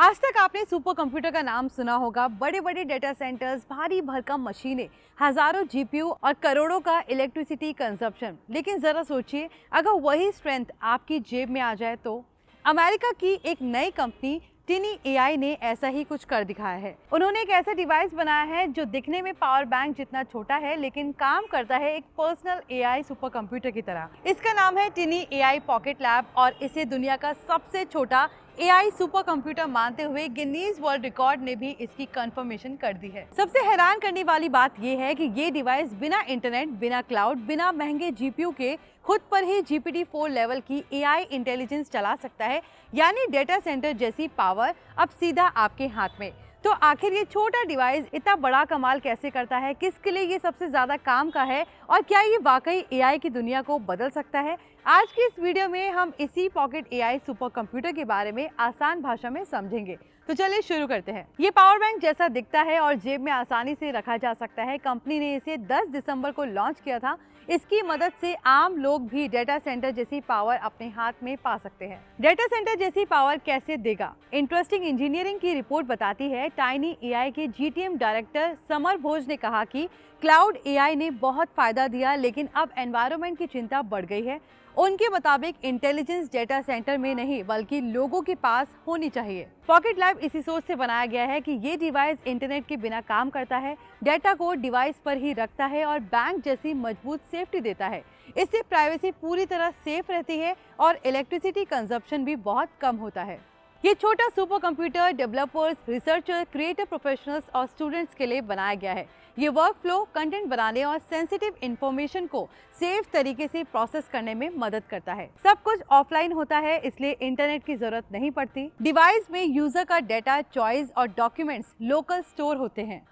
आज तक आपने सुपर कंप्यूटर का नाम सुना होगा। बड़े बड़े डेटा सेंटर्स, भारी भरकम मशीनें, हजारों जीपीयू और करोड़ों का इलेक्ट्रिसिटी कंजप्शन। लेकिन जरा सोचिए, अगर वही स्ट्रेंथ आपकी जेब में आ जाए तो। अमेरिका की एक नई कंपनी टिनी एआई ने ऐसा ही कुछ कर दिखाया है। उन्होंने एक ऐसा डिवाइस बनाया है जो दिखने में पावर बैंक जितना छोटा है, लेकिन काम करता है एक पर्सनल एआई सुपर कंप्यूटर की तरह। इसका नाम है टिनी एआई पॉकेट लैब और इसे दुनिया का सबसे छोटा एआई सुपर कंप्यूटर मानते हुए गिनीज वर्ल्ड रिकॉर्ड ने भी इसकी कंफर्मेशन कर दी है। सबसे हैरान करने वाली बात यह है कि ये डिवाइस बिना इंटरनेट, बिना क्लाउड, बिना महंगे जीपीयू के खुद पर ही GPT-4 लेवल की एआई इंटेलिजेंस चला सकता है। यानी डेटा सेंटर जैसी पावर अब सीधा आपके हाथ में। तो आखिर ये छोटा डिवाइस इतना बड़ा कमाल कैसे करता है, किसके लिए ये सबसे ज्यादा काम का है और क्या ये वाकई एआई की दुनिया को बदल सकता है? आज की इस वीडियो में हम इसी पॉकेट एआई सुपर कंप्यूटर के बारे में आसान भाषा में समझेंगे। तो चलिए शुरू करते हैं। ये पावर बैंक जैसा दिखता है और जेब में आसानी से रखा जा सकता है। कंपनी ने इसे 10 दिसंबर को लॉन्च किया था। इसकी मदद से आम लोग भी डेटा सेंटर जैसी पावर अपने हाथ में पा सकते हैं। डेटा सेंटर जैसी पावर कैसे देगा? इंटरेस्टिंग इंजीनियरिंग की रिपोर्ट बताती है। टाइनी एआई के जीटीएम डायरेक्टर समर भोज ने कहा कि क्लाउड एआई ने बहुत फायदा दिया, लेकिन अब एनवायरनमेंट की चिंता बढ़ गई है। उनके मुताबिक इंटेलिजेंस डेटा सेंटर में नहीं बल्कि लोगों के पास होनी चाहिए। पॉकेट लैब इसी सोच से बनाया गया है कि ये डिवाइस इंटरनेट के बिना काम करता है, डेटा को डिवाइस पर ही रखता है और बैंक जैसी मजबूत सेफ्टी देता है। इससे प्राइवेसी पूरी तरह सेफ रहती है और इलेक्ट्रिसिटी कंजप्शन भी बहुत कम होता है। ये छोटा super computer developers, researcher, creative professionals और स्टूडेंट्स के लिए बनाया गया है। ये वर्क फ्लो, कंटेंट बनाने और सेंसिटिव इंफॉर्मेशन को सेफ तरीके से प्रोसेस करने में मदद करता है। सब कुछ ऑफलाइन होता है, इसलिए इंटरनेट की जरूरत नहीं पड़ती। डिवाइस में यूजर का डेटा, चॉइस और डॉक्यूमेंट्स लोकल स्टोर होते हैं।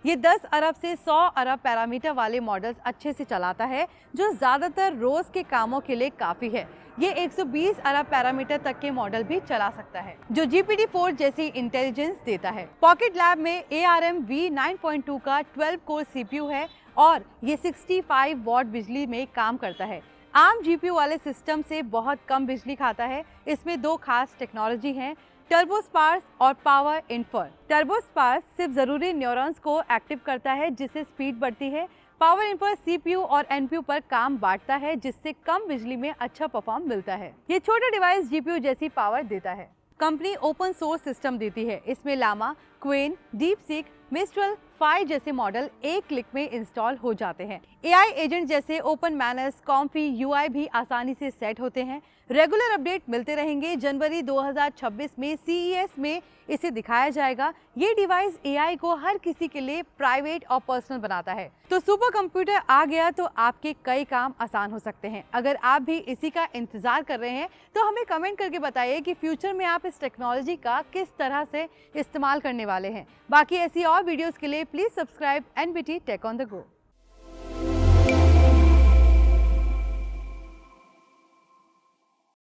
ये 10 अरब से 100 अरब पैरामीटर वाले मॉडल्स अच्छे से चलाता है, जो ज्यादातर रोज के कामों के लिए काफी है। ये 120 अरब पैरामीटर तक के मॉडल भी चला सकता है, जो GPT-4 जैसी इंटेलिजेंस देता है। पॉकेट लैब में ARM V9.2 का 12 कोर CPU है और ये 65 वॉट बिजली में काम करता है। आम GPU वाले सिस्टम से बहुत कम बिजली खाता है। इसमें दो खास टेक्नोलॉजी हैं, टर्बो स्पार्स और पावर इन्फर। टर्बो स्पार्स सिर्फ जरूरी न्यूरॉन्स को एक्टिव करता है, जिससे स्पीड बढ़ती है। पावर इन्फर CPU और NPU पर काम बांटता है, जिससे कम बिजली में अच्छा परफॉर्म मिलता है। ये छोटा डिवाइस GPU जैसी पावर देता है। कंपनी ओपन सोर्स सिस्टम देती है। इसमें लामा, क्वेन, डीपसीक, मिस्ट्रल, फाई जैसे मॉडल एक क्लिक में इंस्टॉल हो जाते हैं। एआई एजेंट जैसे ओपन मैनस, कॉम्फी, UI भी आसानी से सेट होते हैं। रेगुलर अपडेट मिलते रहेंगे। जनवरी 2026 में CES में इसे दिखाया जाएगा। ये डिवाइस एआई को हर किसी के लिए प्राइवेट और पर्सनल बनाता है। तो सुपर कंप्यूटर आ गया तो आपके कई काम आसान हो सकते हैं। अगर आप भी इसी का इंतजार कर रहे हैं तो हमें कमेंट करके बताइए कि फ्यूचर में आप इस टेक्नोलॉजी का किस तरह से इस्तेमाल करने वाले हैं। बाकी ऐसी और वीडियोस के लिए please subscribe NBT Tech on the Go।